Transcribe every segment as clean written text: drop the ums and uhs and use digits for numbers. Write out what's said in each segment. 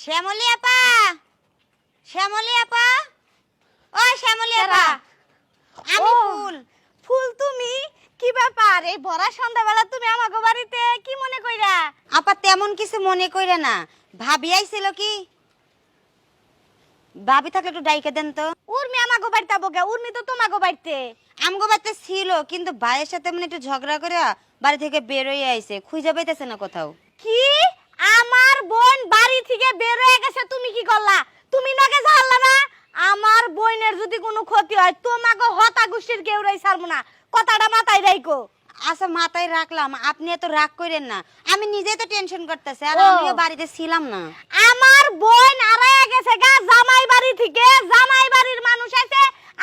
শ্যামলী আপা, শ্যামলী আপা, ও শ্যামলী আপা, আমি ফুল। ফুল তুমি? কি ব্যাপার এই ভরা সন্ধ্যাবেলা তুমি আমাগো বাড়িতে কি মনে কইরা? আপা তেমন কিছু মনে কইরা না, ভাবি আইছিল কি। ভাবি থাকলে একটু ডাইকে দেন তো। উর্মি আমাগো বাড়িতে আবো গে? উর্মি তো তোমাগো বাড়িতে। আমগো বাড়িতে ছিল, কিন্তু ভাইয়ের সাথে মানে একটু ঝগড়া করে বাড়ি থেকে বের হয়ে আইছে, খুঁজে পাইতেছে না কোথাও। কি আমার বোন বাড়ি থেকে বের হয়ে গেছে, তুমি কি করলা? তুমি নাকে জানলা না? আমার বোনের যদি কোনো ক্ষতি হয় তোমাগো হতা গুষ্টির কেউ রাই ছাড়বো না, কথাটা মাথায় রাখো। আচ্ছা মাথায় রাখলাম, আপনি এত রাগ করেন না, আমি নিজেই তো টেনশন করতেছি, আর ও। আমিও বাড়িতে ছিলাম না। আমার বোন আড়াইয়া গেছে গা জামাই বাড়ি থেকে, জামাই বাড়ির মানুষ আছে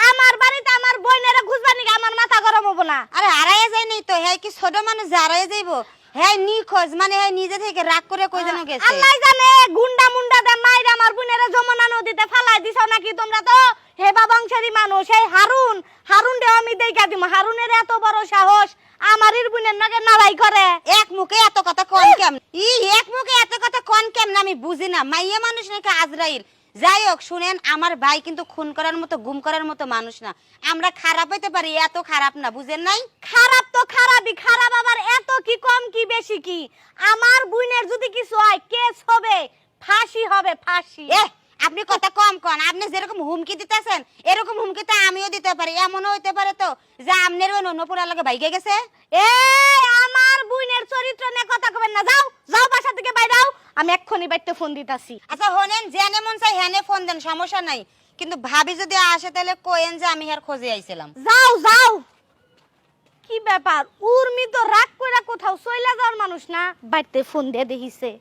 আমার বাড়িতে, আমার বোনেরা খুঁজবানি আমার মাথা গরম হবো না। আরে হারাইয়া যায় নাই তো, হ্যাঁ কি ছোট মানুষ যে হারাইয়া যাইবো? হ্যাঁ নিখোঁজ, মানে হ্যাঁ নিজে থেকে রাগ করে কই যেন গেছে। আল্লাহ জানে গুন্ডা মুন্ডা দে মাইরা আমার বোনেরা যমুনা নদীতে ফালাই দিছো নাকি তোমরা? তো হেবা বংশেরই মানুষ, এই হারুন দে আমি দেইখা দিমু। হারুনের এত বড় সাহস আমারই বোনের নাকে নালাই করে। এক মুখে এত কথা কোন কেমন? এক মুখে এত কথা কোন কেমন আমি বুঝি না। মাইয়া মানুষ নাকি আজরাইল? যাই হোক শুনেন, আমার ভাই কিন্তু খুন করার মতো গুম করার মতো মানুষ না। আমরা খারাপ হইতে পারি, এত খারাপ না, বুঝেন নাই? খারাপ তো খারাপই, খারাপ আবার এত কি কম কি বেশি কি? আমার বোনের যদি কিছু হয় কেস হবে, ফাঁসি হবে, ফাঁসি। আপনি কথা কম কন। আপনি যেরকম হুমকি দিতেছেন এরকম হুমকি তো আমিও দিতে পারি। এমনও হইতে পারে তো যে আপনার ওই নপুরা লাগে বাইকে গেছে। এই আমার বোনের চরিত্র নিয়ে কথা কবেন না, যাও যাও বাসা থেকে বাইরে যাও, আমি এক্ষুনি বাইতে ফোন দিতাছি। আচ্ছা হোনেন, জেনে মন চাই হ্যানে ফোন দেন, সমস্যা নাই, কিন্তু ভাবি যদি আসে তাহলে কোয়েন যে আমি আর খোঁজে আইছিলাম। যাও যাও। কি ব্যাপার, উর্মি তো রাগ কইরা কোথাও চইলা যাওয়ার মানুষ না, বাইতে ফোন দিয়ে দেখিছে।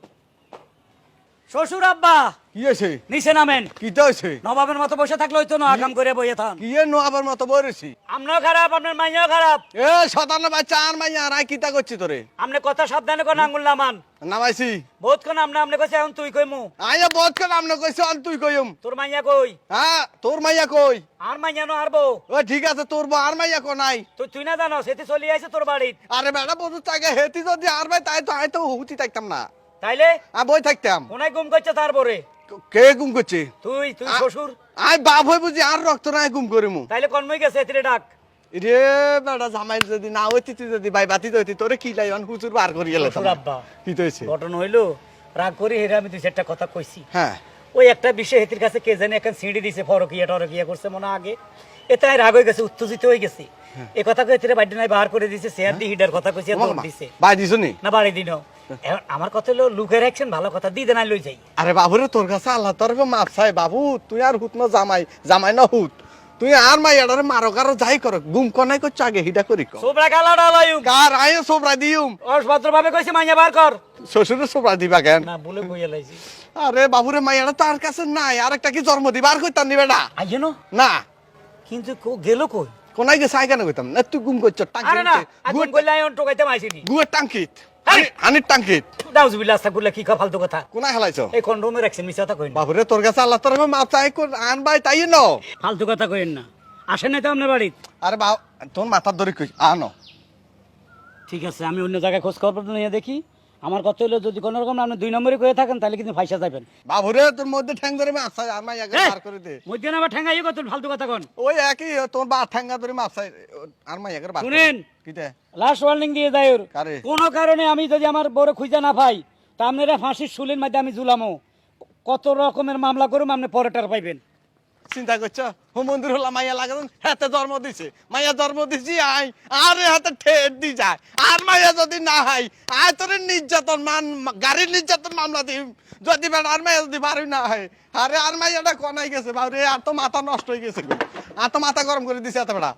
শ্বশুর আব্বা কি হয়েছে? নিচে নামেন। কিটা হয়েছে? নবাবের মতো বসে থাকলে হইতো না, আগাম করে বইয়ে থান। কি এর নবাবের মতো বলেছি? আমরাও খারাপ, আপনার মাইয়াও খারাপ। এ শতান্ন বাচ্চা আর মাইয়া আর কিতা করছি তোরে? আপনি কথা সাবধানে কোন আঙ্গুল নামান। নামাইছি বহুত কোন আমনে কইছে এখন তুই কইমু। আয়া বহুত করে আমনে কইছ আর তুই কইম। তোর মাইয়া কই? হ্যাঁ তোর মাইয়া কই? আর মাইয়া নো আরবো। ও ঠিক আছে, তোর বউ আর মাইয়া কো নাই? তুই না জানো সেটি চলি আইছে তোর বাড়ি। আরে বেটা বধু তাকে হেতি যদি আর ভাই তাই তো আই তো হুতি থাকতাম না। তাইলে বই থাকতাম। ওনাই গুম করছে তারপরে। কে গুম করছে? তুই শ্বশুর। আই বাপ হই বুঝি আর রক্ত নাই গুম করিমু। তাইলে কনমই গেছে এতিরে ডাক। রে বেটা জামাই যদি না হইতি তুই যদি ভাই বাতি হইতি তোরে কি লাইন হুজুর বার করি গেল। শ্বশুর আব্বা কি হইছে? ঘটনা হইলো রাগ করি হেরে আমি দুই চারটা কথা কইছি। হ্যাঁ ওই একটা বিষয় হেতির কাছে কে জানে এখন সিঁড়ি দিছে, ফরকিয়া করছে মনে আগে, এতে রাগ হয়ে গেছে, উত্তেজিত হয়ে গেছে। এই কথা কই হেতিরে বাইডে নাই বার করে দিছে, শেয়ার দি হিডার কথা কইছে দৌড় দিছে। ভাই দিছনি না বাড়ি দিন এখন আমার কথা হলো লুকে রাখছেন, ভালো কথা দি দেন লই যাই। আরে বাবুরে তোর কাছে আল্লাহ তরফে মাপ চাই বাবু, তুই আর হুত না জামাই না হুত, তুই আর মাই এডারে মারো কারো যাই কর, গুম কনাই করছ আগে হিডা করি কর। সোবরা কালাডা লইম কার আয় সোবরা দিউম? অসভদ্র ভাবে কইছে মাইয়া বার কর। শ্বশুরে সোবরা দিবা কেন? না বলে কইয়া লাইছি। আরে বাবুরে মাইয়াটা তার কাছে নাই, আর একটা কি জন্ম দিবার কইতাম নি বেটা? আইয়েন না কিন্তু গেল কই? কোনাই গেছে আই কেন কইতাম না? তুই গুম করছ আরে না টাঙ্কি আগুন কইলা আইন টোকাইতে মাইছিনি। গুয়ের টাঙ্কিত আরে! আনির টাঙ্কিত দাউজুবিল্লাহ আস্তাগফিরুল্লাহ, কি ফালতু কথা। কোনায় হেলাইছ? এই কন্ডোমে রাখছেন, মিছা কথা কইন। বাবুরে তোর কাছে আল্লাহ তরফে মাপ চাই আন ভাই তাই ন। ফালতু কথা কইন না, আসেন নাই তো আপনার বাড়ি। আরে বা তোর মাথার ধরে কই আনো। ঠিক আছে আমি অন্য জায়গায় খোঁজ খবর নিয়ে দেখি। আমার কথা হলো যদি কোনো রকম আপনি 2 নম্বরে কয়ে থাকেন তাহলে কিন্তু ফাইসা যাবেন। বাবুরে তোর মধ্যে ঠ্যাং ধরে মাপ চাই আর মাই আগে বার করে দে। মধ্যে না আবার ঠেঙ্গাই কত ফালতু কথা কোন। ওই একই তোর বা ঠ্যাঙ্গা ধরে মাপ চাই আর মাই আগে বার শুনেন, কিতে লাস্ট ওয়ার্নিং দিয়ে যাই ওর। কারে? কোনো কারণে আমি যদি আমার বড় খুঁজে না পাই তা আপনারা ফাঁসির শুলের মধ্যে আমি ঝুলামো। কত রকমের মামলা করুম আপনি পরেটার পাইবেন। চিন্তা করছ হো মন্দির হলা মাইয়া লাগান হাতে জন্ম দিছে, মাইয়া জন্ম দিছি আই আর হাতে ঠেট দি যায়, আর মাইয়া যদি না হাই আয় তোর নির্যাতন গাড়ির নির্যাতন মামলা দিম যদি বেটা আর মাইয়া যদি বাড়ি না হয়। আরে আর মাইয়াটা কনাই গেছে বাবুরে, আর তো মাথা নষ্ট হয়ে গেছে, আর তো মাথা গরম করে দিছে এত বেটা।